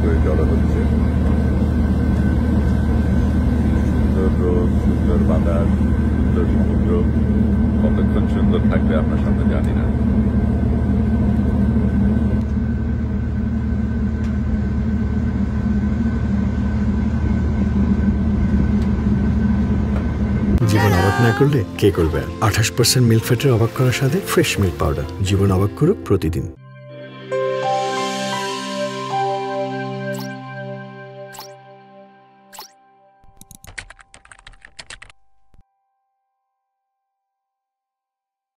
করে জড়ো হচ্ছে। সুন্দর রোদ, সুন্দর বাতাস, সুন্দর সমুদ্র কতক্ষণ সুন্দর থাকবে আপনার সামনে জানি না। জীবন অবাক না করলে কে করবে? 28% মিল্ক ফ্যাটের অবাক করার সাথে ফ্রেশ মিল্ক পাউডার। জীবন অবাক করুক প্রতিদিন।